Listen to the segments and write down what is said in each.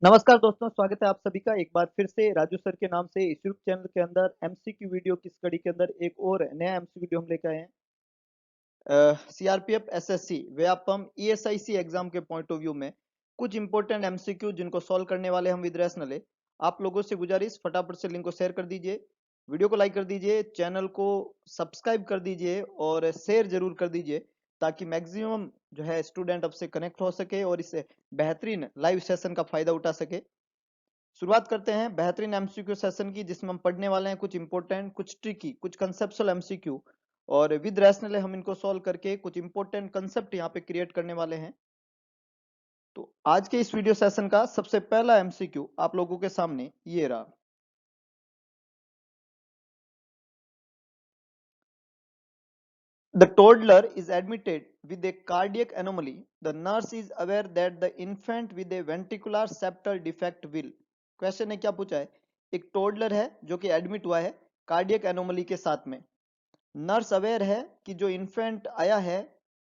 नमस्कार दोस्तों, स्वागत है आप सभी का एक बार फिर से राजू सर के नाम से इस यूट्यूब चैनल के अंदर एमसीक्यू वीडियो की स्टडी के अंदर एक और नया एमसीक्यू वीडियो हम लेकर आए हैं। CRPF SSC Vyapam ESIC exam के पॉइंट ऑफ व्यू में कुछ इंपॉर्टेंट एमसीक्यू जिनको सॉल्व करने वाले हम विद रैशनल है। आप लोगों से गुजारिश फटाफट से लिंक को शेयर कर दीजिए, वीडियो को लाइक कर दीजिए, चैनल को सब्सक्राइब कर दीजिए और शेयर जरूर कर दीजिए ताकि मैक्सिमम जो है स्टूडेंट आपसे कनेक्ट हो सके और इस बेहतरीन लाइव सेशन का फायदा उठा सके। शुरुआत करते हैं बेहतरीन एमसीक्यू सेशन की जिसमें हम पढ़ने वाले हैं कुछ इंपॉर्टेंट, कुछ ट्रिकी, कुछ कंसेप्चुअल एमसीक्यू और विद रैशनल हम इनको सॉल्व करके कुछ इंपॉर्टेंट कंसेप्ट यहाँ पे क्रिएट करने वाले हैं। तो आज के इस वीडियो सेशन का सबसे पहला एमसीक्यू आप लोगों के सामने ये रहा। The toddler is admitted with a cardiac anomaly. The nurse is aware that the infant with a ventricular septal defect will. Question ने क्या पूछा है, एक टोडलर है जो कि एडमिट हुआ है कार्डियक एनोमली के साथ में। नर्स अवेयर है कि जो इन्फेंट आया है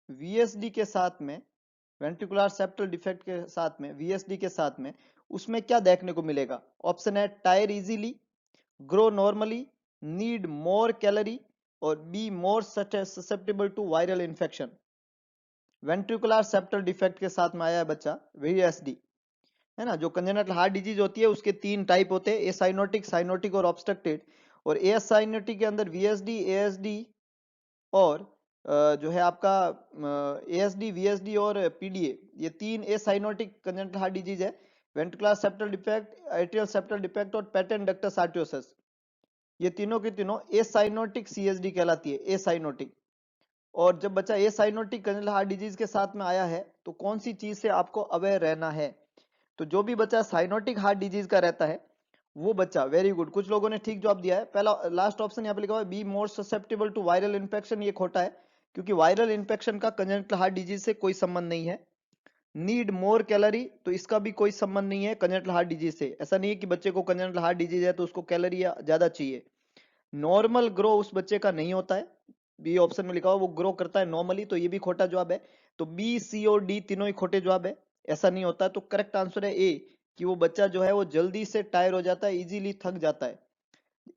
वीएसडी के साथ में, वेंट्रिकुलर सेप्टल डिफेक्ट के साथ में, वीएसडी के साथ में, उसमें क्या देखने को मिलेगा। ऑप्शन है tire easily, grow normally, need more calorie और be more susceptible to viral infection. Ventricular septal defect के साथ में आया है बच्चा वीएसडी, है ना। जो कंजेनिटल हार्ट डिजीज होती है उसके तीन टाइप होते हैं, एसाइनोटिक, साइनोटिक और ऑब्स्ट्रक्टेड। और एसाइनोटिक के अंदर वीएसडी, एएसडी और जो है आपका एएसडी, वीएसडी और पीडीए, ये तीन एसाइनोटिक कंजेनिटल हार्ट डिजीज है। Ventricular septal defect, atrial septal defect और पेटेंट डक्टस आर्टियोसिस, ये तीनों की तीनों एसाइनोटिक सीएसडी कहलाती है, एसाइनोटिक। और जब बच्चा एसाइनोटिक कंजेनिटल हार्ट डिजीज के साथ में आया है तो कौन सी चीज से आपको अवेयर रहना है। तो जो भी बच्चा साइनोटिक हार्ट डिजीज का रहता है वो बच्चा, वेरी गुड, कुछ लोगों ने ठीक जवाब दिया है। पहला लास्ट ऑप्शन यहाँ पे लिखा हुआ है be more susceptible to viral infection, ये खोटा है क्योंकि वायरल इन्फेक्शन का कंजेनिटल हार्ट डिजीज से कोई संबंध नहीं है। नीड मोर कैलोरी, तो इसका भी कोई संबंध नहीं है कंजेनिटल हार्ट डिजीज से। ऐसा नहीं है कि बच्चे को कंजेनिटल हार्ट डिजीज है तो उसको कैलोरी ज्यादा चाहिए। नॉर्मल ग्रो उस बच्चे का नहीं होता है, बी ऑप्शन में लिखा हुआ वो ग्रो करता है नॉर्मली, तो ये भी खोटा जवाब है। तो बी, सी और डी तीनों ही खोटे जवाब है, ऐसा नहीं होता। तो करेक्ट आंसर है ए कि वो बच्चा जो है वो जल्दी से टायर हो जाता है, इजीली थक जाता है।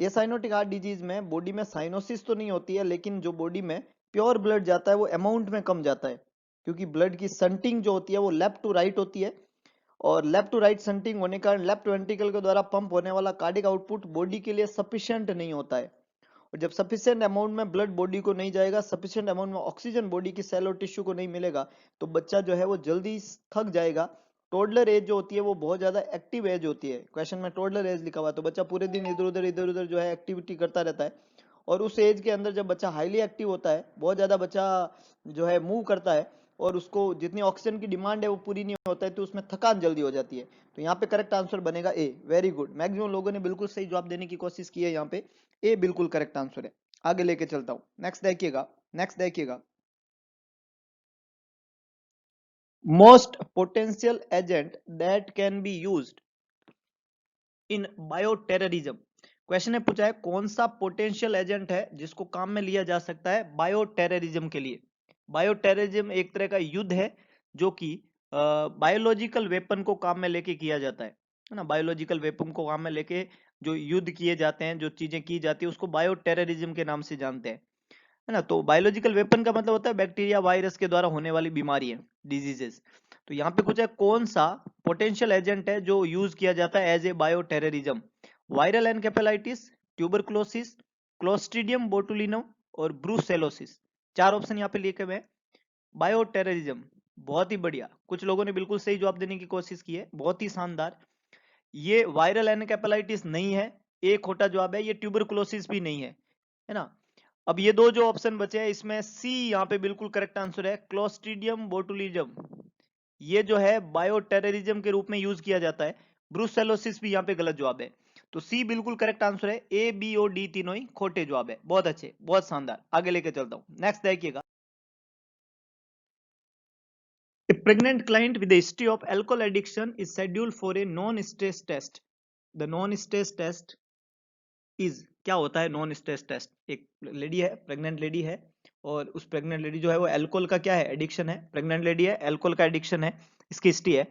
एसाइनोटिक हार्ट डिजीज में बॉडी में साइनोसिस तो नहीं होती है लेकिन जो बॉडी में प्योर ब्लड जाता है वो अमाउंट में कम जाता है क्योंकि ब्लड की संटिंग जो होती है वो लेफ्ट टू राइट होती है और लेफ्ट टू राइट संटिंग होने के कारण लेफ्ट वेंट्रिकल के द्वारा पंप होने वाला कार्डियक आउटपुट बॉडी के लिए सफिशिएंट नहीं होता है। और जब सफिशिएंट अमाउंट में ब्लड बॉडी को नहीं जाएगा, सफिशिएंट अमाउंट में ऑक्सीजन बॉडी की सेल और टिश्यू को नहीं मिलेगा तो बच्चा जो है वो जल्दी थक जाएगा। टोडलर एज जो होती है वो बहुत ज्यादा एक्टिव एज होती है, क्वेश्चन में टोडलर एज लिखा हुआ है, तो बच्चा पूरे दिन इधर उधर जो है एक्टिविटी करता रहता है। और उस एज के अंदर जब बच्चा हाईली एक्टिव होता है, बहुत ज्यादा बच्चा जो है मूव करता है और उसको जितनी ऑक्सीजन की डिमांड है वो पूरी नहीं होता है तो उसमें थकान जल्दी हो जाती है। तो यहाँ पे करेक्ट आंसर बनेगा ए। वेरी गुड, मैक्सिमम लोगों ने बिल्कुल सही जवाब देने की कोशिश की है, यहाँ पे ए बिल्कुल करेक्ट आंसर है। आगे लेके चलता हूं, नेक्स्ट देखिएगा, नेक्स्ट देखिएगा। Most potential agent that can be used in bioterrorism. Question ने पूछा है कौन सा पोटेंशियल एजेंट है जिसको काम में लिया जा सकता है बायोटेररिज्म के लिए। बायोटेररिज्म एक तरह का युद्ध है जो कि बायोलॉजिकल वेपन को काम में लेके किया जाता है ना। बायोलॉजिकल वेपन को काम में लेके जो युद्ध किए जाते हैं, जो चीजें की जाती है उसको बायोटेररिज्म के नाम से जानते हैं, है ना। तो बायोलॉजिकल वेपन का मतलब होता है बैक्टीरिया, वायरस के द्वारा होने वाली बीमारियां, डिजीजेस। तो यहाँ पे कुछ है कौन सा पोटेंशियल एजेंट है जो यूज किया जाता है as a bioterrorism. Viral encephalitis, tuberculosis, clostridium botulinum और ब्रूसेलोसिस। चार ऑप्शन यहाँ पे लिखे हुए हैं। बायोटेररिज्म, बहुत ही बढ़िया, कुछ लोगों ने बिल्कुल सही जवाब देने की कोशिश की है, बहुत ही शानदार। ये वायरल एनकेफेलाइटिस नहीं है, एक खोटा जवाब है। ये ट्यूबरकुलोसिस भी नहीं है ना। अब ये दो जो ऑप्शन बचे हैं इसमें सी यहाँ पे बिल्कुल करेक्ट आंसर है, क्लोस्ट्रीडियम बोटुलिज्म। ये जो है बायोटेररिज्म के रूप में यूज किया जाता है। ब्रूसेलोसिस भी यहाँ पे गलत जवाब है। तो सी बिल्कुल करेक्ट आंसर है, ए बी और डी तीनों ही खोटे जवाब है। बहुत अच्छे, बहुत शानदार, आगे लेके चलता हूं, नेक्स्ट देखिएगा। A pregnant client with a history of alcohol addiction is scheduled for a non-stress test. The non-stress test is, क्या होता है नॉन स्ट्रेस टेस्ट। एक लेडी है, प्रेग्नेंट लेडी है और उस प्रेग्नेंट लेडी जो है वो अल्कोहल का क्या है, एडिक्शन है। प्रेग्नेंट लेडी है, अल्कोहल का एडिक्शन है, इसकी हिस्ट्री है।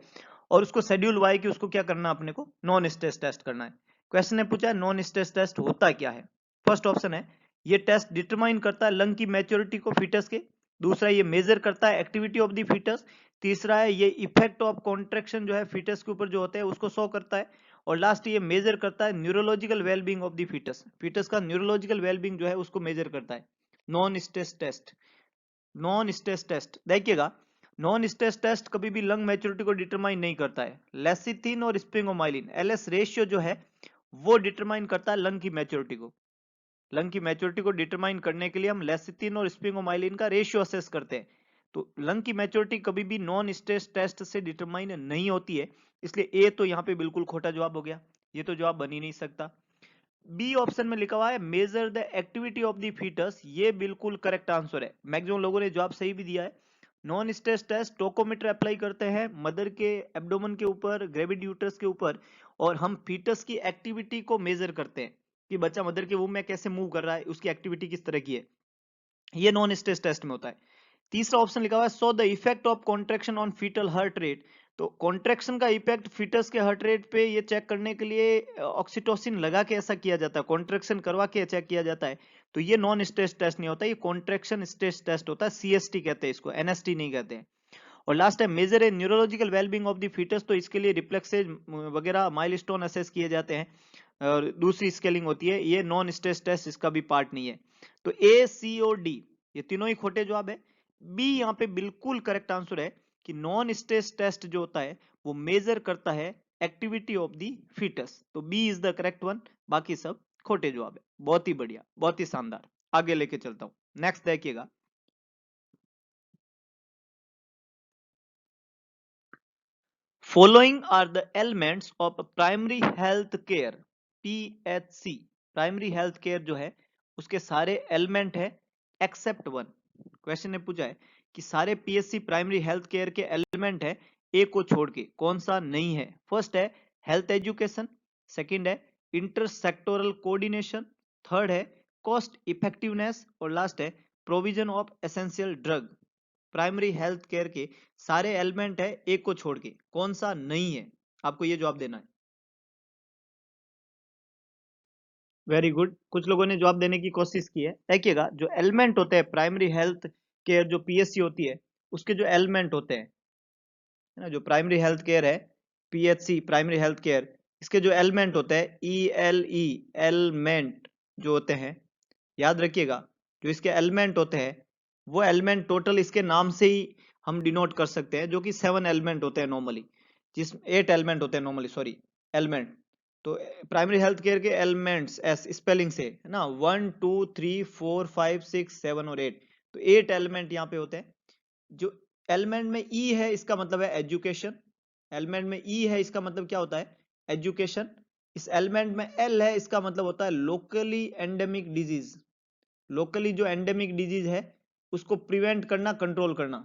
और उसको शेड्यूल वाई की उसको क्या करना, अपने को नॉन स्ट्रेस टेस्ट करना है। क्वेश्चन ने पूछा नॉन स्ट्रेस टेस्ट होता क्या है। फर्स्ट ऑप्शन है ये टेस्ट डिटरमाइन करता है लंग की मैच्योरिटी को फीटस के। दूसरा ये मेजर करता है एक्टिविटी ऑफ द फीटस। तीसरा है ये इफेक्ट ऑफ कॉन्ट्रेक्शन जो है फीटस के ऊपर जो होता है उसको शो करता है। और लास्ट ये मेजर करता है neurological wellbeing of the foetus, foetus का न्यूरोलॉजिकल वेलबींग जो है उसको मेजर करता है। Non stress test, non stress test देखिएगा, नॉन स्ट्रेस टेस्ट कभी भी लंग मैच्योरिटी को डिटरमाइन नहीं करता है। लेसिथिन और स्प्रिंगोमाइलिन एलएस रेशियो जो है वो डिटरमाइन करता है लंग की मैच्योरिटी को। लंग की मैच्योरिटी को डिटरमाइन करने के लिए हम लेसिथिन और स्प्रिंगोमाइलिन का रेशियो असेस करते हैं। तो लंग की मैच्योरिटी कभी भी नॉन स्ट्रेस टेस्ट से डिटरमाइन नहीं होती है, इसलिए ए तो यहाँ पे बिल्कुल खोटा जवाब हो गया, ये तो जवाब बन ही नहीं सकता। बी ऑप्शन में लिखा हुआ है measure the activity of the foetus, ये बिल्कुल करेक्ट आंसर है। मैक्सिमम लोगों ने जवाब सही भी दिया है। नॉन स्ट्रेस टेस्ट टोकोमीटर अप्लाई करते हैं मदर के एब्डोमेन के ऊपर, ग्रेविड यूटरस के ऊपर, और हम फीटस की एक्टिविटी को मेजर करते हैं कि बच्चा मदर के वूम में कैसे मूव कर रहा है, उसकी एक्टिविटी किस तरह की है। ये नॉन स्ट्रेस टेस्ट में होता है। तीसरा ऑप्शन लिखा हुआ है so the effect of contraction on foetal heart rate, तो कॉन्ट्रेक्शन का इफेक्ट फीटस के हार्ट रेट पे ये चेक करने के लिए ऑक्सीटोसिन लगा के ऐसा किया जाता है, कॉन्ट्रेक्शन करवा के चेक किया जाता है। तो ये नॉन स्ट्रेस टेस्ट नहीं होता, ये कॉन्ट्रेक्शन स्ट्रेस टेस्ट होता है, सीएसटी कहते हैं इसको, एनएसटी नहीं कहते हैं। और लास्ट है मेजर है neurological wellbeing of the foetus, तो इसके लिए रिफ्लेक्सेज वगैरह माइलस्टोन असेस किए जाते हैं और दूसरी स्केलिंग होती है। ये नॉन स्ट्रेस टेस्ट इसका भी पार्ट नहीं है। तो ए सी और डी ये तीनों ही खोटे जवाब है। बी यहाँ पे बिल्कुल करेक्ट आंसर है कि नॉन स्ट्रेस टेस्ट जो होता है वो मेजर करता है एक्टिविटी ऑफ द फीटस, तो B is the correct one, बाकी सब खोटे जवाब है। बहुत ही बढ़िया, बहुत ही शानदार, आगे लेके चलता हूं। नेक्स्ट देखिएगा, following are the elements of primary health care, PHC। Primary health care जो है उसके सारे एलिमेंट है एक्सेप्ट वन। क्वेश्चन ने पूछा है कि सारे पीएससी प्राइमरी हेल्थ केयर के एलिमेंट है, ए को छोड़ के कौन सा नहीं है। फर्स्ट है हेल्थ एजुकेशन, सेकंड है इंटरसेक्टोरल कोऑर्डिनेशन, थर्ड है कॉस्ट इफेक्टिवनेस, और लास्ट है provision of essential drug. Primary health care के सारे एलिमेंट है, एक को छोड़ के कौन सा नहीं है, आपको ये जवाब देना है। वेरी गुड, कुछ लोगों ने जवाब देने की कोशिश की है। देखिएगा जो एलिमेंट होते हैं प्राइमरी हेल्थ केयर जो पीएससी होती है उसके जो एलिमेंट होते हैं, है ना, जो प्राइमरी हेल्थ केयर है पीएचसी प्राइमरी हेल्थ केयर, इसके जो एलिमेंट होते हैं ई एलिमेंट जो होते हैं, याद रखिएगा जो इसके एलिमेंट होते हैं वो एलिमेंट टोटल इसके नाम से ही हम डिनोट कर सकते हैं, जो कि 7 एलिमेंट होते हैं नॉर्मली, जिस 8 एलिमेंट होते हैं नॉर्मली, सॉरी एलिमेंट। तो प्राइमरी हेल्थ केयर के एलिमेंट्स एस स्पेलिंग से है ना 1 2 3 4 5 6 7 और 8, तो 8 एलिमेंट यहाँ पे होते हैं। जो एलिमेंट में ई है इसका मतलब है एजुकेशन, एलिमेंट में ई है इसका मतलब क्या होता है एजुकेशन। इस एलिमेंट में एल है इसका मतलब होता है लोकली एंडेमिक डिजीज, लोकली जो एंडेमिक डिजीज है उसको प्रिवेंट करना, कंट्रोल करना,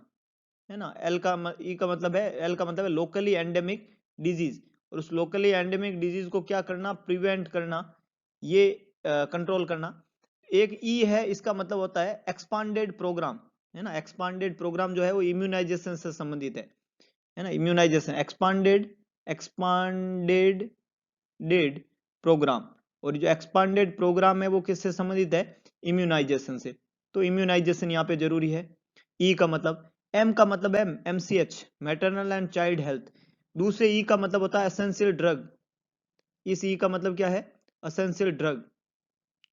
है ना। एल का ई का मतलब है, एल का मतलब है लोकली एंडेमिक डिजीज, और उस लोकली एंडेमिक डिजीज को क्या करना, प्रिवेंट करना, ये कंट्रोल करना। एक ई है इसका मतलब होता है एक्सपांडेड प्रोग्राम, है ना। एक्सपांडेड प्रोग्राम जो है वो इम्यूनाइजेशन से संबंधित है ना, इम्यूनाइजेशन एक्सपांडेड, एक्सपांडेड डेड प्रोग्राम। और जो एक्सपांडेड प्रोग्राम है वो किससे संबंधित है, इम्यूनाइजेशन से, तो इम्यूनाइजेशन यहाँ पे जरूरी है। ई का मतलब, एम का मतलब है MCH maternal and child health, दूसरे ई का मतलब होता है एसेंशियल ड्रग, इस ई का मतलब क्या है एसेंशियल ड्रग,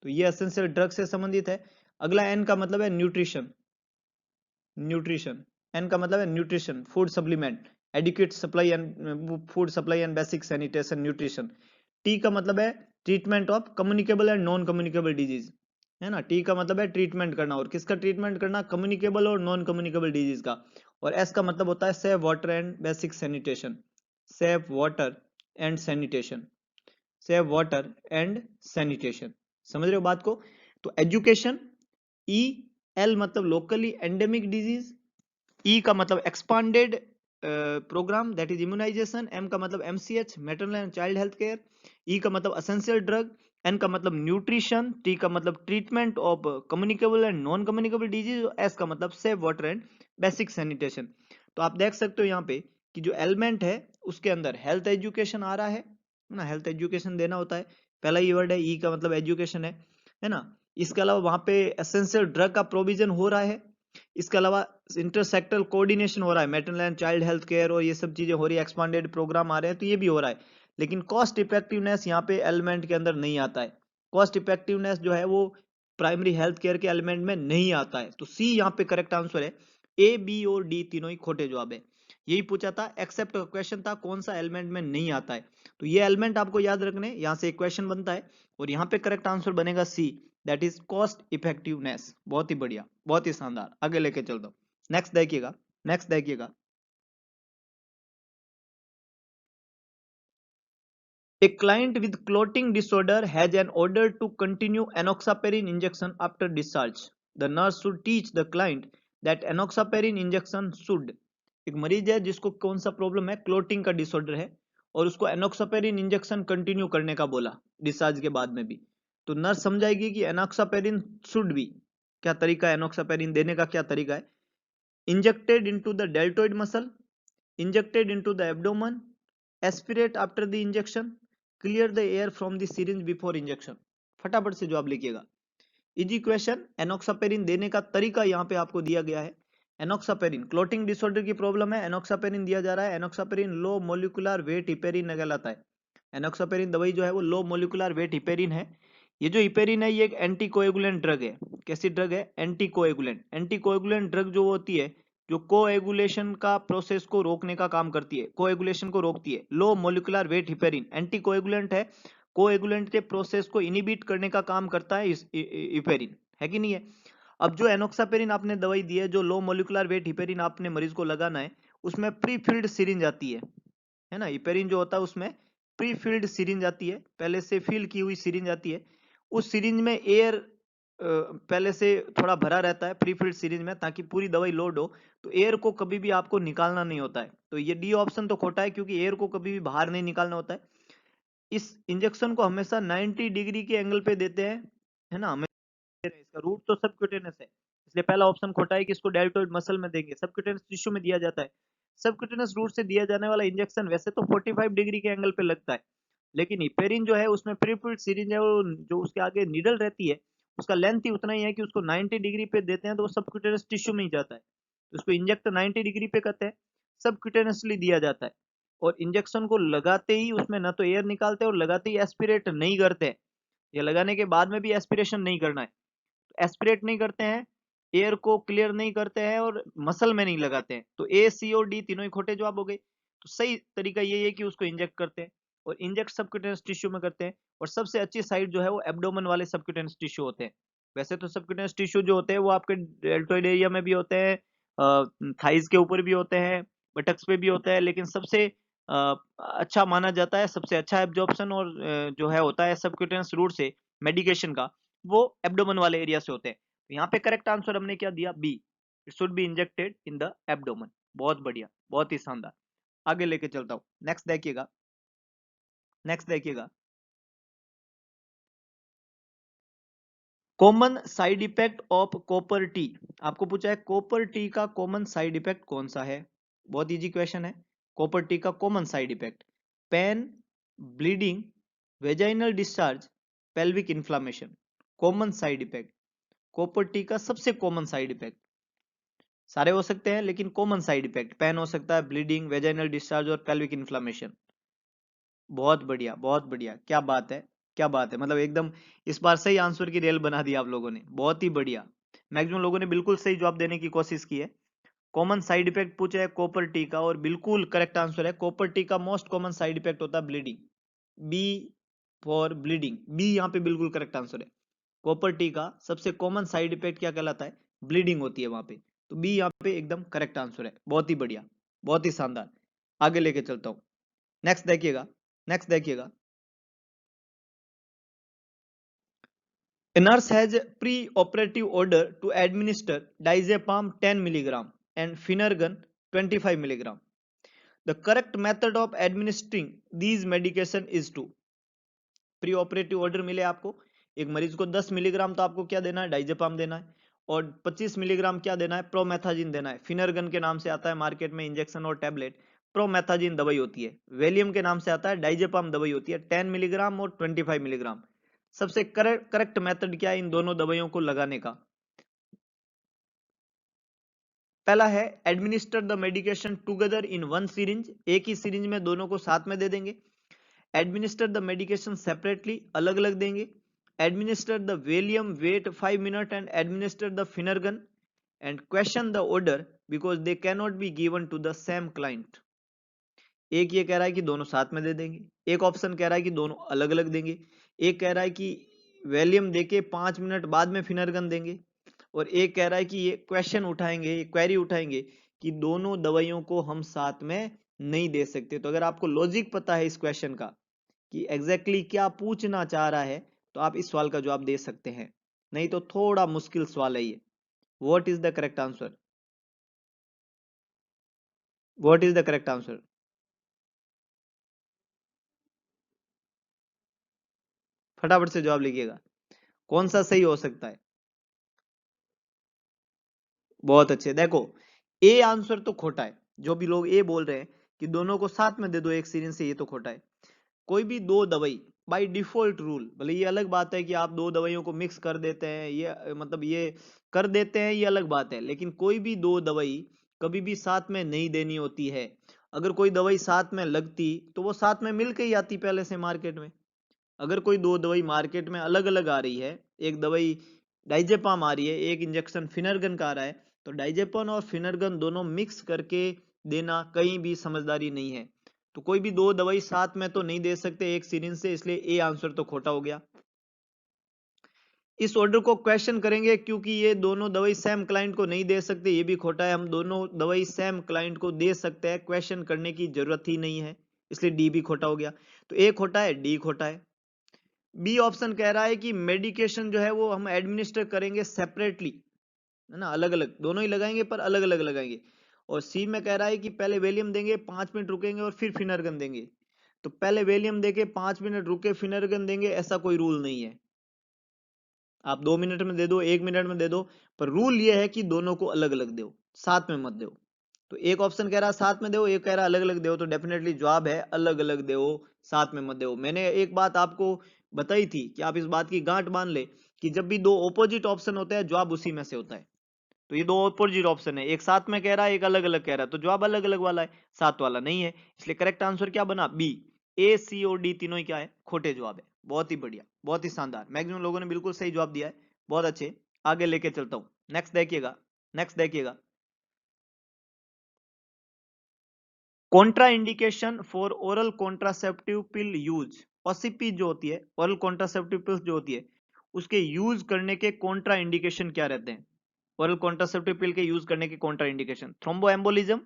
तो ये एसेंशियल ड्रग से संबंधित है। अगला एन का मतलब है न्यूट्रिशन, न्यूट्रिशन, एन का मतलब है nutrition food supplement, adequate supply and food supply and basic sanitation nutrition. T का मतलब है treatment of communicable and non communicable disease, है ना। टी का मतलब है ट्रीटमेंट करना, और किसका ट्रीटमेंट करना, कम्युनिकेबल और नॉन कम्युनिकेबल डिजीज का। और एस का मतलब होता है safe water and basic sanitation, safe water and sanitation, safe water and sanitation. समझ रहे हो बात को। तो एजुकेशन ई, एल मतलब लोकली एंडेमिक डिजीज, ई का मतलब expanded programme that is immunisation, M का मतलब MCH maternal and child health care, E का मतलब एसेंशियल ड्रग, एन का मतलब न्यूट्रिशन, टी का मतलब treatment of communicable and non communicable disease, S का मतलब safe water and basic sanitation. तो आप देख सकते हो यहाँ पे कि जो एलिमेंट है उसके अंदर हेल्थ एजुकेशन आ रहा है ना, हेल्थ एजुकेशन देना होता है, पहला ही वर्ड है, ई का मतलब एजुकेशन है ना। इसके अलावा वहां पे एसेंशियल ड्रग का प्रोविजन हो रहा है, इसके अलावा इंटरसेक्टरल कोऑर्डिनेशन हो रहा है, maternal and child health care और ये सब चीजें हो रही है, एक्सपांडेड प्रोग्राम आ रहे हैं, तो ये भी हो रहा है। लेकिन कॉस्ट इफेक्टिवनेस यहाँ पे एलिमेंट के अंदर नहीं आता है, कॉस्ट इफेक्टिवनेस जो है वो प्राइमरी हेल्थ केयर के एलिमेंट में नहीं आता है। तो सी यहाँ पे करेक्ट आंसर है, ए बी और डी तीनों ही खोटे जवाब है। यही पूछा था, एक्सेप्ट का क्वेश्चन था कौन सा एलिमेंट में नहीं आता है, तो ये एलिमेंट आपको याद रखने, यहाँ से एक क्वेश्चन बनता है और यहाँ पे करेक्ट आंसर बनेगा सी, दैट इज कॉस्ट इफेक्टिवनेस। बहुत ही बढ़िया, बहुत ही शानदार, आगे लेके चलता हूँ। नेक्स्ट देखिएगा, नेक्स्ट देखिएगा, A client with clotting disorder has an order to continue enoxaparin injection after discharge. The nurse should teach the client that enoxaparin injection should, एक मरीज है जिसको कौन सा प्रॉब्लम है, क्लोटिंग का डिसऑर्डर है, और उसको एनोक्सापेरिन इंजेक्शन कंटिन्यू करने का बोला डिस्चार्ज के बाद में भी। तो नर्स समझाएगी कि एनोक्सापेरिन शुड भी, क्या तरीका है एनोक्सापेरिन देने का, क्या तरीका है, injected into the deltoid muscle, injected into the abdomen, aspirate after the injection, clear the air from the syringe before injection. फटाफट से जवाब लिखिएगा, इजी क्वेश्चन। एनोक्सापेरिन देने का तरीका यहाँ पे आपको दिया गया है। एनोक्सापेरिन क्लोटिंग डिसऑर्डर की प्रॉब्लम है, एनोक्सापेरिन दिया जा रहा है। एनोक्सापेरिन लो मोलिकुलर वेट हिपेरिन कहलाता है। एनोक्सापेरिन दवाई जो है वो लो मोलिकुलर वेट हिपेरिन है। ये जो हिपेरिन है ये एक एंटीकोएगुलेंट ड्रग है। कैसी ड्रग है, एंटीकोएगुलेंट। एंटीकोएगुलेंट ड्रग जो होती है, जो कोएगुलेशन का प्रोसेस को रोकने का काम करती है, कोएगुलेशन को रोकती है। Low molecular weight heparin anticoagulant है, कोएगुलेंट के प्रोसेस को इनिबिट करने का काम करता है इस हिपेरिन, है कि नहीं है। अब जो एनोक्सापेरिन आपने दवाई दी है, जो लो मोलिकुलर वेट हिपेरिन आपने मरीज को लगाना है, उसमें प्री फिल्ड सिरिंज आती है ना। हिपेरिन जो होता है उसमें प्री फिल्ड सिरिंज आती है, पहले से फिल की हुई सिरिंज आती है। उस सिरिंज में एयर पहले से थोड़ा भरा रहता है प्री फिल्ड सिरिंज में, ताकि पूरी दवाई लोड हो, तो एयर को कभी भी आपको निकालना नहीं होता है। तो ये डी ऑप्शन तो खोटा है, क्योंकि एयर को कभी भी बाहर नहीं निकालना होता है। इस इंजेक्शन को हमेशा 90 डिग्री के एंगल पे देते हैं, है ना। हमें इसका रूट तो सबक्यूटेनस है, इसलिए पहला ऑप्शन खोटा है कि इसको डेल्टोइड मसल में देंगे, सबक्यूटेनस टिश्यू में दिया जाता है। सबक्यूटेनस रूट से दिया जाने वाला इंजेक्शन वैसे तो 45 डिग्री के एंगल पे लगता है, लेकिन हिपेरिन जो है उसमें प्रीफिल्ड सिरिंज है, वो जो उसके आगे नीडल रहती है उसका लेंथ ही उतना ही है कि उसको 90 डिग्री पे देते हैं तो वो सबक्यूटेनस टिश्यू में ही जाता है। तो उसको इंजेक्ट 90 डिग्री पे करते हैं, सबक्यूटेनसली दिया जाता है। और इंजेक्शन को लगाते ही उसमें ना तो एयर निकालते हैं और लगाते ही एस्पिरेट नहीं करते हैं, या लगाने के बाद में भी एस्पिरेशन नहीं करना है। एस्पिरेट नहीं करते हैं, एयर को क्लियर नहीं करते हैं और मसल में नहीं लगाते हैं। तो ए सी और डी तीनों ही खोटे जवाब हो गए। तो सही तरीका ये है कि उसको इंजेक्ट करते हैं, और इंजेक्ट सबक्यूटेनियस टिश्यू में करते हैं। और सबसे अच्छी साइड जो है वो एब्डोमेन वाले सबक्यूटेनियस टिश्यू होते हैं। वैसे तो सबक्यूटेनियस टिश्यू जो होते हैं वो आपके डेल्टोइड एरिया में भी होते हैं, थाइज के ऊपर भी होते हैं, बटक्स पे भी होता है, लेकिन सबसे अच्छा माना जाता है, सबसे अच्छा एब्जॉर्प्शन और जो है होता है सबक्यूटेनियस रूट से मेडिकेशन का, वो एब्डोमेन वाले एरिया से होते हैं। तो यहाँ पे करेक्ट आंसर हमने क्या दिया, B, it should be injected in the abdomen. बहुत बढ़िया, बहुत ही शानदार, आगे लेके चलता हूँ। नेक्स्ट देखिएगा, नेक्स्ट देखिएगा, common side effect of copper T. आपको पूछा है कॉपर टी का कॉमन साइड इफेक्ट कौन सा है। बहुत इजी क्वेश्चन है। कॉपर टी का common side effect, pain, bleeding, vaginal discharge, pelvic inflammation. Common side effect, copper T का सबसे कॉमन साइड इफेक्ट, सारे हो सकते हैं लेकिन कॉमन साइड इफेक्ट पेन हो सकता है, ब्लीडिंग, वेजाइनल डिस्चार्ज और पेल्विक इन्फ्लामेशन। बहुत बढ़िया, बहुत बढ़िया, क्या बात है, क्या बात है, मतलब एकदम इस बार सही आंसर की रेल बना दी आप लोगों ने, बहुत ही बढ़िया। मैक्सिमम लोगों ने बिल्कुल सही जवाब देने की कोशिश की है। कॉमन साइड इफेक्ट पूछा है कॉपर टी का, और बिल्कुल करेक्ट आंसर है, कॉपर टी का मोस्ट कॉमन साइड इफेक्ट होता है bleeding. B for bleeding, B यहाँ पे बिल्कुल करेक्ट आंसर है। कॉपर टी का सबसे कॉमन साइड इफेक्ट क्या कहलाता है, ब्लीडिंग होती है वहां पे। तो बी यहाँ पे एकदम करेक्ट आंसर है, बहुत ही बढ़िया, बहुत ही शानदार, आगे लेके चलता हूँ। नेक्स्ट देखिएगा, नेक्स्ट देखिएगा, A nurse has a pre-operative order to administer diazepam 10 milligram and Phenergan 25 milligram. The correct method of administering these medication is to, pre operative order मिले आपको, एक मरीज को 10 मिलीग्राम तो आपको क्या देना है, डाइजेपाम देना है, और 25 मिलीग्राम क्या देना है, प्रोमेथाजिन देना है। फिनरगन के नाम से आता है मार्केट में इंजेक्शन और टैबलेट। प्रोमेथाजिन दवाई होती है, वेलियम के नाम से आता है, डाइजेपाम दवाई होती है 10 मिलीग्राम और 25 मिलीग्राम। सबसे करेक्ट मेथड क्या है इन दोनों दवाइयों को लगाने का? पहला है administer the medication together in one syringe, एक ही सिरिंज में दोनों को साथ में दे देंगे। एडमिनिस्टर द मेडिकेशन सेपरेटली, अलग अलग देंगे। Administer the valium wait 5 minute and administer the Phenergan and question the order because they can not be given to the same client. एक ये कह रहा है कि दोनों साथ में दे देंगे, एक ऑप्शन कह रहा है कि दोनों अलग अलग देंगे, एक कह रहा है कि वैलियम देके 5 मिनट बाद में फिनरगन देंगे, और एक कह रहा है कि ये क्वेश्चन उठाएंगे, ये क्वेरी उठाएंगे कि दोनों दवाइयों को हम साथ में नहीं दे सकते। तो अगर आपको लॉजिक पता है इस क्वेश्चन का कि एग्जैक्टली क्या पूछना चाह रहा है, तो आप इस सवाल का जवाब दे सकते हैं, नहीं तो थोड़ा मुश्किल सवाल है ये। What is the correct answer? What is the correct answer? फटाफट से जवाब लिखिएगा, कौन सा सही हो सकता है? बहुत अच्छे। देखो, ए आंसर तो खोटा है, जो भी लोग ए बोल रहे हैं कि दोनों को साथ में दे दो एक सीरीज से, ये तो खोटा है। कोई भी दो दवाई बाय डिफॉल्ट रूल, भले ये अलग बात है कि आप दो दवाइयों को मिक्स कर देते हैं, ये मतलब ये कर देते हैं, ये अलग बात है, लेकिन कोई भी दो दवाई कभी भी साथ में नहीं देनी होती है। अगर कोई दवाई साथ में लगती तो वो साथ में मिल के ही आती पहले से मार्केट में। अगर कोई दो दवाई मार्केट में अलग अलग आ रही है, एक दवाई डाइजेपाम आ रही है, एक इंजेक्शन फिनरगन का आ रहा है, तो डाइजेपाम और फिनरगन दोनों मिक्स करके देना कहीं भी समझदारी नहीं है। तो कोई भी दो दवाई साथ में तो नहीं दे सकते एक सिरिंज से, इसलिए ए आंसर तो खोटा हो गया। इस ऑर्डर को क्वेश्चन करेंगे क्योंकि ये दोनों दवाई सेम क्लाइंट को नहीं दे सकते, ये भी खोटा है। हम दोनों दवाई सेम क्लाइंट को दे सकते हैं, क्वेश्चन करने की जरूरत ही नहीं है, इसलिए डी भी खोटा हो गया। तो ए खोटा है, डी खोटा है। बी ऑप्शन कह रहा है कि मेडिकेशन जो है वो हम एडमिनिस्टर करेंगे सेपरेटली, है ना, अलग अलग दोनों ही लगाएंगे पर अलग अलग लगाएंगे। और सी में कह रहा है कि पहले वेलियम देंगे, 5 मिनट रुकेंगे और फिर फिनरगन देंगे। तो पहले वेलियम देके 5 मिनट रुके फिनरगन देंगे, ऐसा कोई रूल नहीं है। आप 2 मिनट में दे दो, 1 मिनट में दे दो, पर रूल ये है कि दोनों को अलग अलग दो, साथ में मत दो। तो एक ऑप्शन कह रहा है साथ में दो, एक कह रहा है अलग अलग दो, तो डेफिनेटली जवाब है अलग अलग दो, साथ में मत दो। मैंने एक बात आपको बताई थी कि आप इस बात की गांठ बांध ले कि जब भी दो ऑपोजिट ऑप्शन होते हैं जवाब उसी में से होता है। तो ये दो ऑपोजिट ऑप्शन है, एक साथ में कह रहा है, एक अलग अलग कह रहा है, तो जवाब अलग अलग वाला है, साथ वाला नहीं है। इसलिए करेक्ट आंसर क्या बना? बी। ए, सी और डी तीनों ही क्या है? खोटे जवाब है। बहुत ही बढ़िया, बहुत ही शानदार, मैक्सिमम लोगों ने बिल्कुल सही जवाब दिया है, बहुत अच्छे। आगे लेके चलता हूं, नेक्स्ट देखिएगा, नेक्स्ट देखिएगा। Contra indication for oral contraceptive pill use, OCP जो होती है, ओरल कॉन्ट्रासेप्टिव पिल्स जो होती है, उसके यूज करने के कॉन्ट्रा इंडिकेशन क्या रहते हैं? ओरल कॉन्ट्रासेप्टिव पिल के यूज करने के Contra indication: thromboembolism,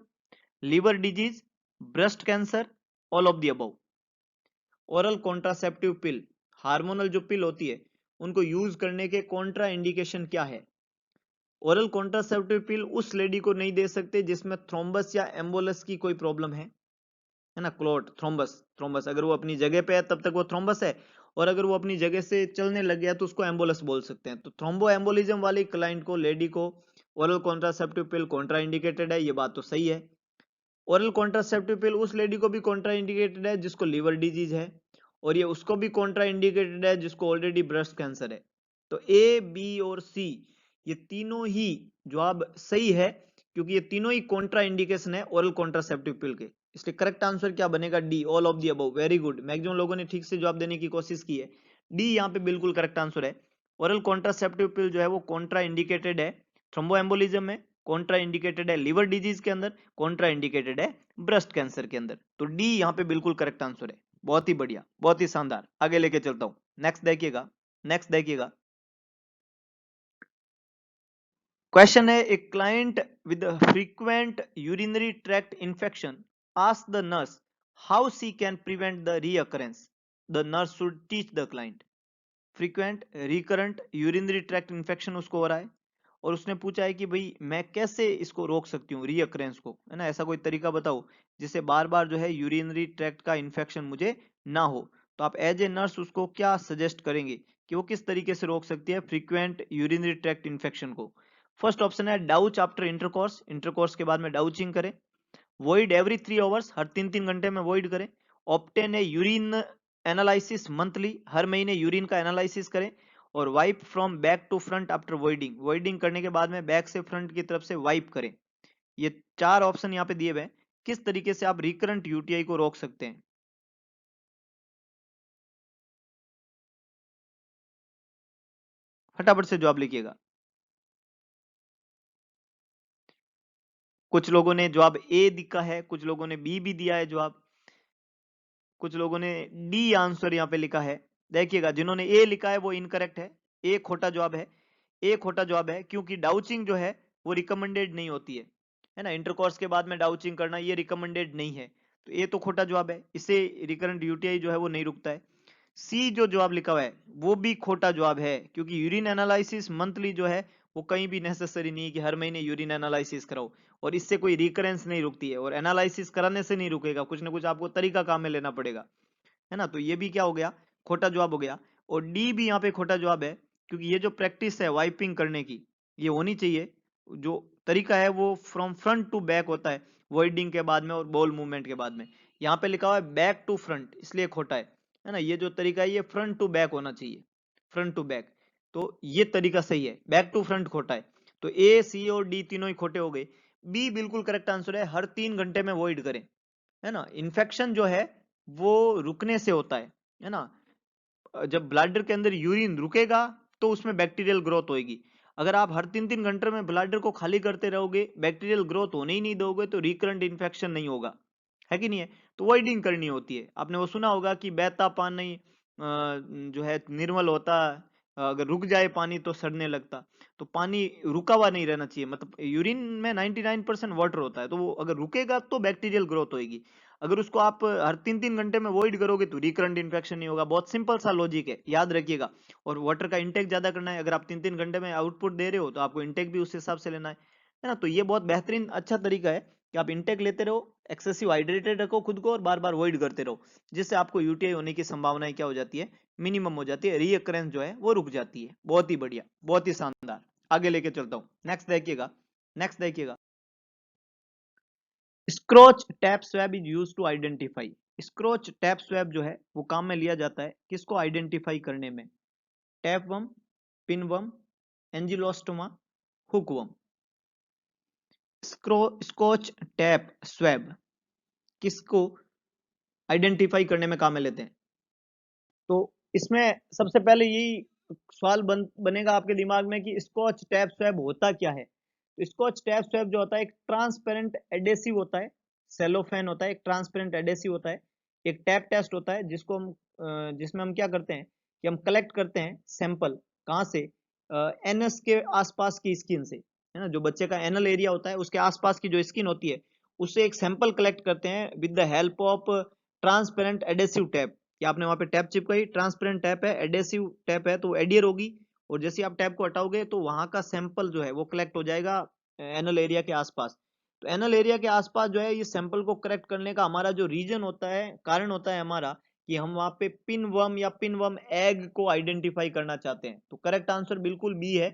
liver disease, breast cancer, all of the above. Oral contraceptive pill, hormonal जो पिल होती है, उनको यूज करने के कॉन्ट्रा इंडिकेशन क्या है? ओरल कॉन्ट्रासेप्टिव पिल उस लेडी को नहीं दे सकते जिसमें थ्रोम्बस या एम्बोलस की कोई प्रॉब्लम है ना, क्लॉट, थ्रोम्बस। थ्रोम्बस अगर वो अपनी जगह पे है तब तक वो थ्रोम्बस है, और अगर वो अपनी जगह से चलने लग गया तो उसको एम्बोलस बोल सकते हैं। तो थ्रोम्बो एम्बोलिज्म वाली क्लाइंट को, लेडी को, ओरल कॉन्ट्रासेप्टिव पिल कॉन्ट्रा इंडिकेटेड है, ये बात तो सही है। ओरल कॉन्ट्रासेप्टिव पिल उस लेडी को भी कॉन्ट्रा इंडिकेटेड है जिसको लीवर डिजीज है, और ये उसको भी कॉन्ट्रा इंडिकेटेड है जिसको ऑलरेडी ब्रेस्ट कैंसर है। तो ए, बी और सी, ये तीनों ही जवाब सही है, क्योंकि ये तीनों ही कॉन्ट्रा इंडिकेशन है ओरल कॉन्ट्रासेप्टिव पिल के। इसलिए करेक्ट आंसर क्या बनेगा? D, all of the above. Very good, maximum लोगों ने ठीक से जवाब देने की कोशिश की है। डी यहाँ पे बिल्कुल करेक्ट आंसर है। ओरल कॉन्ट्रासेप्टिव पिल जो है वो कॉन्ट्रा इंडिकेटेड है थ्रोम्बोएम्बोलिज्म में, कॉन्ट्रा इंडिकेटेड है लिवर डिजीज के अंदर, कॉन्ट्रा इंडिकेटेड है ब्रेस्ट कैंसर के अंदर। तो डी यहाँ पे बिल्कुल करेक्ट आंसर है। बहुत ही बढ़िया, बहुत ही शानदार, आगे लेके चलता हूं, नेक्स्ट देखिएगा, नेक्स्ट देखिएगा। क्वेश्चन है, a client with frequent urinary tract infection ask the nurse how she can prevent the recurrence. The nurse should teach the client. Frequent recurrent urinary tract infection उसको हो रहा है, और उसने पूछा है कि भाई मैं कैसे इसको रोक सकती हूँ, रीअकरेंस को, है ना, ऐसा कोई तरीका बताओ जिससे बार बार जो है यूरिनरी ट्रैक्ट का इंफेक्शन मुझे ना हो। तो आप एज ए नर्स उसको क्या सजेस्ट करेंगे कि वो किस तरीके से रोक सकती है फ्रीक्वेंट यूरिनरी ट्रैक्ट इंफेक्शन को? फर्स्ट ऑप्शन है डाउच आफ्टर इंटरकोर्स, इंटरकोर्स के बाद में डाउचिंग करें। वॉइड एवरी 3 आवर्स, हर 3-3 घंटे में वॉइड करें। Obtain a urine analysis monthly, हर महीने यूरिन का एनालिसिस करें। और wipe from back to front after voiding, voiding करने के बाद में बैक से फ्रंट की तरफ से वाइप करें। ये 4 ऑप्शन यहाँ पे दिए हुए हैं। किस तरीके से आप रिकरेंट यूटीआई को रोक सकते हैं? फटाफट से जवाब लिखिएगा। कुछ लोगों ने जवाब ए दिखा है, कुछ लोगों ने बी भी दिया है जवाब, कुछ लोगों ने डी आंसर यहाँ पे लिखा है। देखिएगा, जिन्होंने ए लिखा है वो इनकरेक्ट है, ए खोटा जवाब है। ए खोटा जवाब है क्योंकि डाउचिंग जो है वो रिकमेंडेड नहीं होती है ना। इंटरकोर्स के बाद में डाउचिंग करना ये रिकमेंडेड नहीं है, तो ए तो खोटा जवाब है, इससे रिकरेंट यूटीआई जो है वो नहीं रुकता है। सी जो जवाब लिखा हुआ है वो भी खोटा जवाब है, क्योंकि यूरिन एनालिसिस मंथली जो है वो कहीं भी नेसेसरी नहीं है कि हर महीने यूरिन एनालिसिस कराओ, और इससे कोई रिकरेंस नहीं रुकती है, और एनालिसिस कराने से नहीं रुकेगा, कुछ ना कुछ आपको तरीका काम में लेना पड़ेगा, है ना। तो ये भी क्या हो गया, खोटा जवाब हो गया। और डी भी यहाँ पे खोटा जवाब है, क्योंकि ये जो प्रैक्टिस है वाइपिंग करने की ये होनी चाहिए, जो तरीका है वो फ्रॉम फ्रंट टू बैक होता है, वॉइडिंग के बाद में और बॉल मूवमेंट के बाद में। यहाँ पे लिखा हुआ है बैक टू फ्रंट, इसलिए खोटा है ना। ये जो तरीका है ये फ्रंट टू बैक होना चाहिए, फ्रंट टू बैक, तो ये तरीका सही है, बैक टू फ्रंट खोटा है। तो ए सी और डी तीनों ही खोटे हो गए। बी बिल्कुल करेक्ट आंसर है, हर 3 घंटे में वॉइड करें, है ना। इन्फेक्शन जो है वो रुकने से होता है ना। जब ब्लैडर के अंदर यूरिन रुकेगा तो उसमें बैक्टीरियल ग्रोथ होगी। अगर आप हर 3-3 घंटे में ब्लैडर को खाली करते रहोगे, बैक्टीरियल ग्रोथ होने ही नहीं दोगे, तो रिकरेंट इन्फेक्शन नहीं होगा, है कि नहीं है। तो वॉइडिंग करनी होती है। आपने वो सुना होगा कि बहता पानी जो है निर्मल होता, अगर रुक जाए पानी तो सड़ने लगता। तो पानी रुका हुआ नहीं रहना चाहिए, मतलब यूरिन में 99% वाटर होता है, तो वो अगर रुकेगा तो बैक्टीरियल ग्रोथ होगी। अगर उसको आप हर 3-3 घंटे में वॉइड करोगे तो रिकरेंट इन्फेक्शन नहीं होगा। बहुत सिंपल सा लॉजिक है, याद रखिएगा। और वाटर का इंटेक ज्यादा करना है, अगर आप 3-3 घंटे में आउटपुट दे रहे हो तो आपको इंटेक भी उस हिसाब से लेना है ना। तो ये बहुत बेहतरीन अच्छा तरीका है कि आप इंटेक लेते रहो, एक्सेसिव हाइड्रेटेड रखो खुद को, और बार बार वॉइड करते रहो, जिससे आपको यूटीआई होने की संभावना क्या हो जाती है, मिनिमम हो जाती है, रीअकरेंस जो है वो रुक जाती है। बहुत ही बढ़िया, बहुत ही शानदार। आगे लेके चलता हूँ, नेक्स्ट देखिएगा, नेक्स्ट देखिएगा। Scotch tape swab is use to identify. Scotch tape swab जो है वो काम में लिया जाता है किसको आइडेंटिफाई करने में? Tapeworm, pinworm, ancylostoma, hookworm. Scotch tape swab किसको आइडेंटिफाई करने में काम में लेते हैं? तो इसमें सबसे पहले यही सवाल बनेगा आपके दिमाग में कि स्कॉच टैप स्वैब होता क्या है। तो स्कॉच टैप स्वैब जो होता है एक ट्रांसपेरेंट एडेसिव होता है, सेलोफेन होता है, एक ट्रांसपेरेंट एडेसिव होता है। एक टैप टेस्ट होता है जिसको हम जिसमें हम क्या करते हैं कि हम कलेक्ट करते हैं सैंपल, कहाँ से? एनस के आसपास की स्किन से, है ना। जो बच्चे का एनल एरिया होता है उसके आसपास की जो स्किन होती है उससे एक सैंपल कलेक्ट करते हैं with the help of transparent adhesive tap. कि आपने वहां पे टैप चिपकाई, ट्रांसपेरेंट टैप है, एडेसिव टैप है, तो एडियर होगी, और जैसे आप टैप को हटाओगे तो वहां का सैंपल जो है वो कलेक्ट हो जाएगा एनल एरिया के आसपास। तो एनल एरिया के आसपास जो है ये सैंपल को कलेक्ट करने का हमारा जो रीजन होता है, कारण होता है हमारा, कि हम वहां पे पिन वर्म या पिन वर्म एग को आइडेंटिफाई करना चाहते हैं। तो करेक्ट आंसर बिल्कुल बी है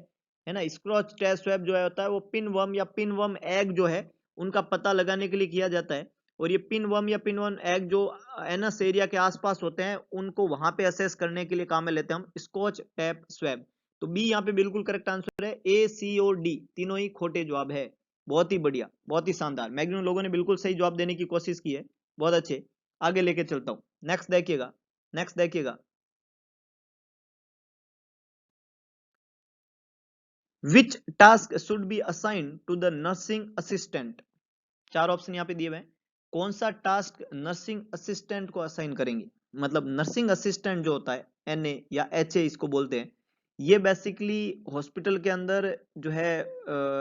ना। स्क्रॉच टेस्ट स्वैब जो है होता है वो पिन वर्म या पिन वर्म एग जो है उनका पता लगाने के लिए किया जाता है। और ये पिन वर्म या पिन वर्म एग जो एनस एरिया के आसपास होते हैं उनको वहां पे असेस करने के लिए काम में लेते हैं हम स्कॉच टैप स्वैब। तो बी यहाँ पे बिल्कुल करेक्ट आंसर है, ए सी और डी तीनों ही खोटे जवाब है। बहुत ही बढ़िया, बहुत ही शानदार, मैक्सिमम लोगों ने बिल्कुल सही जवाब देने की कोशिश की है, बहुत अच्छे। आगे लेके चलता हूँ, नेक्स्ट देखिएगा, नेक्स्ट देखिएगा। Which task should be assign to the nursing assistant? 4 option यहाँ पे दिए हुए हैं। कौन सा टास्क नर्सिंग असिस्टेंट को असाइन करेंगे? मतलब नर्सिंग असिस्टेंट जो होता है, एनए या एचए इसको बोलते हैं, ये बेसिकली हॉस्पिटल के अंदर जो है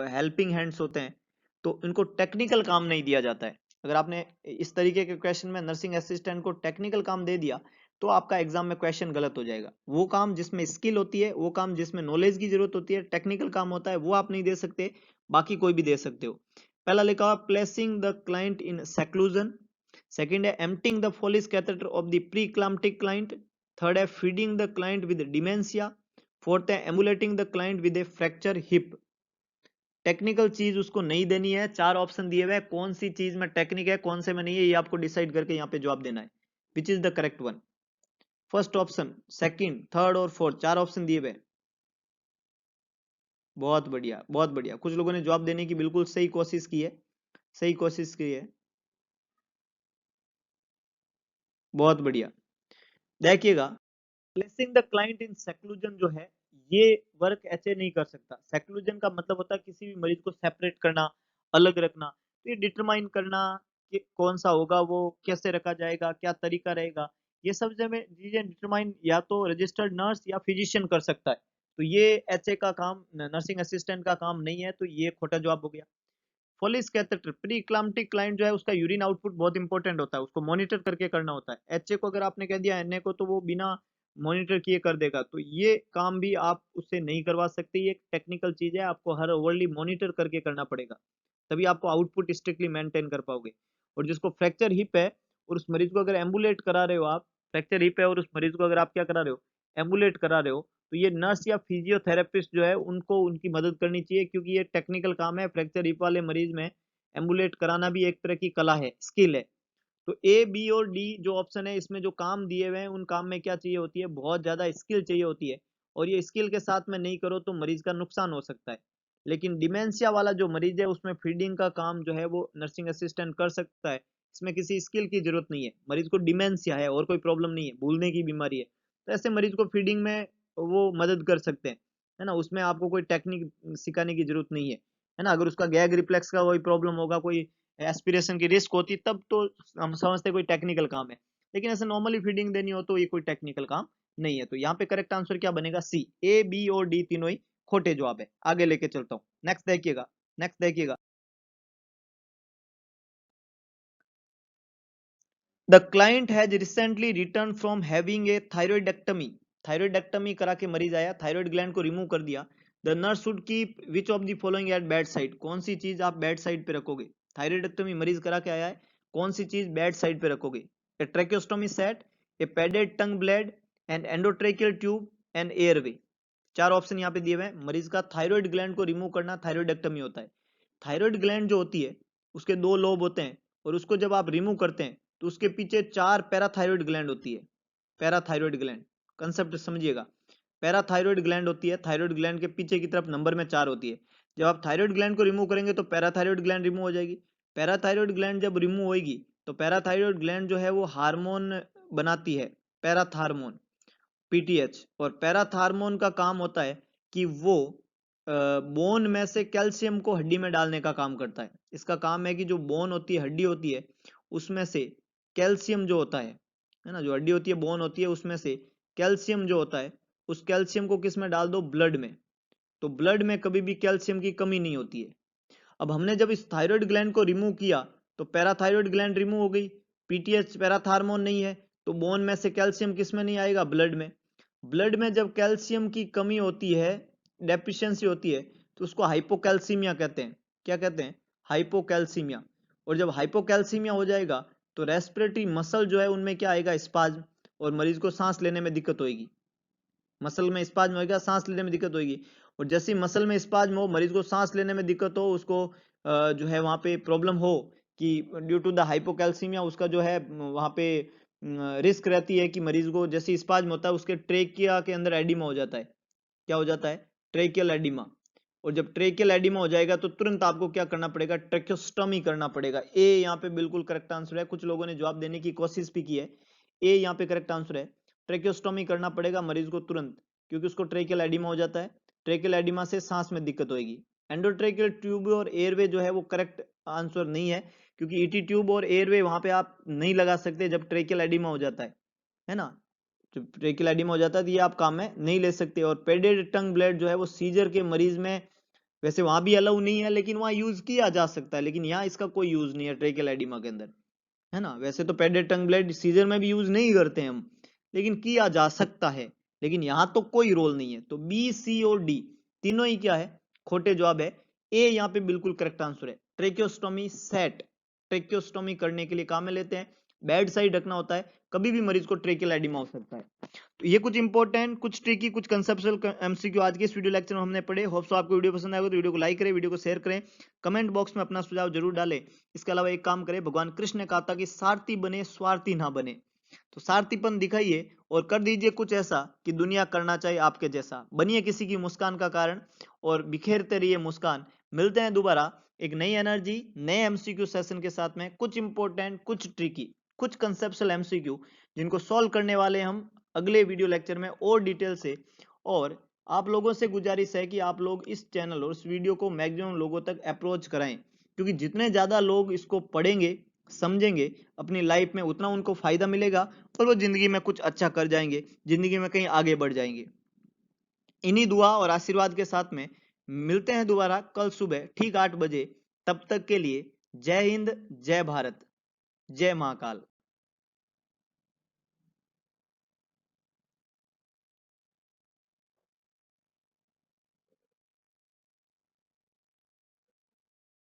हेल्पिंग हैंड्स होते हैं, तो इनको टेक्निकल काम नहीं दिया जाता है। अगर आपने इस तरीके के क्वेश्चन में नर्सिंग असिस्टेंट को टेक्निकल काम दे दिया तो आपका एग्जाम में क्वेश्चन गलत हो जाएगा। वो काम जिसमें स्किल होती है, वो काम जिसमें नॉलेज की जरूरत होती है, टेक्निकल काम होता है, वो आप नहीं दे सकते, बाकी कोई भी दे सकते हो। पहला लिखा हुआ placing the client in seclusion, second है emptying the foley's catheter of the pre eclamptic client, third है feeding the client with dementia, fourth है ambulating the client with a fracture hip. Technical चीज उसको नहीं देनी है, 4 ऑप्शन दिए हुए हैं, कौन सी चीज में टेक्निक है कौन से में नहीं है ये आपको डिसाइड करके यहाँ पे जवाब देना है, which is the correct one. First option, second, third और फोर्थ, 4 ऑप्शन दिए हुए। बहुत बढ़िया बहुत बढ़िया, कुछ लोगों ने जवाब देने की बिल्कुल सही कोशिश की है, सही कोशिश की है, बहुत बढ़िया। देखिएगा, placing the client in seclusion जो है ये वर्क ऐसे नहीं कर सकता। सेक्लूजन का मतलब होता है किसी भी मरीज को सेपरेट करना, अलग रखना, तो ये डिटरमाइन करना कि कौन सा होगा, वो कैसे रखा जाएगा, क्या तरीका रहेगा, ये सब जब चीजें डिटरमाइन या तो रजिस्टर्ड नर्स या फिजिशियन कर सकता है। तो ये एचए का काम, नर्सिंग असिस्टेंट का काम नहीं है, तो ये खोटा जवाब हो गया। फोलिस कैथेटर, प्री इक्लाम्प्टिक क्लाइंट जो है उसका यूरिन आउटपुट बहुत इंपॉर्टेंट होता है, उसको मॉनिटर करके करना होता है। एचए को अगर आपने कह दिया एनए को तो वो बिना मॉनिटर किए कर देगा, तो ये काम भी आप उससे नहीं करवा सकते, ये टेक्निकल चीज है, आपको हर ओवरली मॉनिटर करके करना पड़ेगा, तभी आपको आउटपुट स्ट्रिक्टली मेंटेन कर पाओगे। और जिसको फ्रैक्चर हिप है और उस मरीज को अगर एम्बुलेट करा रहे हो आप, फ्रैक्चर हिप है और उस मरीज को अगर आप क्या करा रहे हो, एम्बुलेट करा रहे हो, तो ये नर्स या फिजियोथेरेपिस्ट जो है उनको उनकी मदद करनी चाहिए, क्योंकि ये टेक्निकल काम है। फ्रैक्चर हिप वाले मरीज में एम्बुलेट कराना भी एक तरह की कला है, स्किल है। तो ए बी और डी जो ऑप्शन है इसमें जो काम दिए हुए हैं उन काम में क्या चाहिए होती है, बहुत ज्यादा स्किल चाहिए होती है, और ये स्किल के साथ में नहीं करो तो मरीज का नुकसान हो सकता है। लेकिन डिमेंशिया वाला जो मरीज है उसमें फीडिंग का काम जो है वो नर्सिंग असिस्टेंट कर सकता है, इसमें किसी स्किल की जरूरत नहीं है। मरीज को डिमेंशिया है और कोई प्रॉब्लम नहीं है, भूलने की बीमारी है, तो ऐसे मरीज को फीडिंग में वो मदद कर सकते हैं, है ना, उसमें आपको कोई टेक्निक सिखाने की जरूरत नहीं है ना। अगर उसका गैग रिफ्लेक्स का कोई प्रॉब्लम होगा, कोई एस्पिरेशन की रिस्क होती, तब तो हम समझते कोई टेक्निकल काम है, लेकिन ऐसे नॉर्मली फीडिंग देनी हो तो ये कोई टेक्निकल काम नहीं है। तो यहाँ पे करेक्ट आंसर क्या बनेगा, सी, ए बी और डी तीनों ही खोटे जवाब है। आगे लेके चलता हूँ, नेक्स्ट देखिएगा, नेक्स्ट देखिएगा। The client has recently return from having a thyroidectomy, thyroidectomy करा के मरीज आया, थायरॉइड ग्लैंड को रिमूव कर दिया। The nurse should keep which of the following at bedside, कौन सी चीज आप बेड साइड पे रखोगे, थायरॉइडेक्टमी मरीज करा के आया है, कौन सी चीज बेड साइड पे रखोगे, a tracheostomy set, a padded tongue blade, and endotracheal tube, and airway. 4 option यहाँ पे दिए हुए हैं। मरीज का थायरॉइड ग्लैंड को रिमूव करना थायरॉइडेक्टमी होता है। थायरॉइड ग्लैंड जो होती है उसके 2 लोब होते हैं, और उसको जब आप रिमूव करते हैं तो उसके पीछे 4 पैराथायरॉइड ग्लैंड होती है। पैराथायरॉइड ग्लैंड, कंसेप्ट समझिएगा, पैराथायरॉइड ग्लैंड होती है, थायरॉइड ग्लैंड के पीछे की तरफ नंबर में 4 होती है। जब आप थायरॉइड ग्लैंड को रिमूव करेंगे तो पैराथायरॉइड ग्लैंड रिमूव हो जाएगी। पैराथायरॉइड ग्लैंड जब रिमूव होगी तो पैराथायरॉइड ग्लैंड जो है वो हार्मोन बनाती है, पैराथार्मोन, पीटीएच। और पैराथार्मोन का काम होता है कि वो बोन में से कैल्शियम को हड्डी में डालने का काम करता है। इसका काम है कि जो बोन होती है, हड्डी होती है, उसमें से कैल्शियम जो होता है ना, जो हड्डी होती है, बोन होती है, उसमें से कैल्शियम जो होता है, उस कैल्शियम को किस में डाल दो, ब्लड में, तो ब्लड में कभी भी कैल्शियम की कमी नहीं होती है। अब हमने जब इस थायराइड ग्लैंड को रिमूव किया तो पैराथायरॉइड ग्लैंड रिमूव हो गई, पीटीएच पैराथार्मोन नहीं है, तो बोन में से कैल्शियम किस में नहीं आएगा, ब्लड में। ब्लड में जब कैल्शियम की कमी होती है, डेफिशिएंसी होती है, तो उसको हाइपोकैल्सीमिया कहते हैं। क्या कहते हैं, हाइपोकैल्सीमिया। और जब हाइपोकैल्सीमिया हो जाएगा तो रेस्पिरेटरी मसल जो है उनमें क्या आएगा, स्पाज्म, और मरीज को सांस लेने में दिक्कत होगी। मसल में स्पाज्म होगा, सांस लेने में दिक्कत होगी। और जैसे मसल में स्पाज्म हो, मरीज को सांस लेने में दिक्कत हो, उसको जो है वहां पे प्रॉब्लम हो कि ड्यू टू द हाइपोकैल्सीमिया उसका जो है वहां पे रिस्क रहती है कि मरीज को जैसे स्पाज्म होता है उसके ट्रेकिया के अंदर एडिमा हो जाता है। क्या हो जाता है, ट्रेकियल एडिमा। और जब ट्रेकियल एडिमा हो जाएगा तो तुरंत आपको क्या करना पड़ेगा, ट्रेक्योस्टमी करना पड़ेगा। ए यहाँ पे बिल्कुल करेक्ट आंसर है, कुछ लोगों ने जवाब देने की कोशिश भी की है, ए यहाँ पे करेक्ट आंसर है। ट्रेक्योस्टोमी करना पड़ेगा मरीज को तुरंत, क्योंकि उसको ट्रेकियल एडिमा हो जाता है, ट्रेकियल एडिमा से सांस में दिक्कत होगी। एंडोट्रेकियल ट्यूब और एयरवे जो है वो करेक्ट आंसर नहीं है, क्योंकि ईटी ट्यूब और एयरवे वहां पे आप नहीं लगा सकते जब ट्रेकियल एडिमा हो जाता है ना, जब ट्रेकियल एडिमा हो जाता है तो ये आप काम में नहीं ले सकते। और पेडेड टंग ब्लेड जो है वो सीजर के मरीज में वैसे वहां भी अलाउ नहीं है, लेकिन वहां यूज किया जा सकता है, लेकिन यहाँ इसका कोई यूज नहीं है ट्रेकियल एडिमा के अंदर, है ना। वैसे तो पेडेड टंग ब्लेड सीजर में भी यूज नहीं करते हम, लेकिन किया जा सकता है, लेकिन यहां तो कोई रोल नहीं है। तो बी सी और डी तीनों ही क्या है, खोटे जवाब है। ए यहाँ पे बिल्कुल करेक्ट आंसर है, ट्रेक्योस्टोमी सेट, ट्रेक्योस्टोमी करने के लिए काम में लेते हैं, बेड साइड रखना होता है। कभी भी मरीज को ट्रेकियल एडिमा हो सकता है। तो ये कुछ इंपॉर्टेंट, कुछ ट्रिकी, कुछ कंसेप्चुअल एमसीक्यू आज के इस वीडियो लेक्चर में हमने पढ़े। होप सो आपको वीडियो पसंद आएगा तो वीडियो को लाइक करें, वीडियो को शेयर करें, कमेंट बॉक्स में अपना सुझाव जरूर डालें। इसके अलावा एक काम करें, भगवान कृष्ण ने कहा था कि सारथी बने, स्वार्थी ना बने। तो सारथीपन दिखाइए और कर दीजिए कुछ ऐसा कि दुनिया करना चाहिए आपके जैसा। बनिए किसी की मुस्कान का कारण और बिखेरते रहिए मुस्कान। मिलते हैं दोबारा एक नई एनर्जी, नए एमसीक्यू सेशन के साथ में, कुछ इंपॉर्टेंट, कुछ ट्रिकी, कुछ कंसेप्चुअल एमसीक्यू जिनको सॉल्व करने वाले हम अगले वीडियो लेक्चर में और डिटेल से। और आप लोगों से गुजारिश है कि आप लोग इस चैनल और इस वीडियो को मैक्सिमम लोगों तक अप्रोच कराएं, क्योंकि जितने ज्यादा लोग इसको पढ़ेंगे, समझेंगे अपनी लाइफ में, उतना उनको फायदा मिलेगा और वो जिंदगी में कुछ अच्छा कर जाएंगे, जिंदगी में कहीं आगे बढ़ जाएंगे। इन्हीं दुआ और आशीर्वाद के साथ में मिलते हैं दोबारा कल सुबह ठीक 8 बजे। तब तक के लिए जय हिंद, जय भारत, जय महाकाल।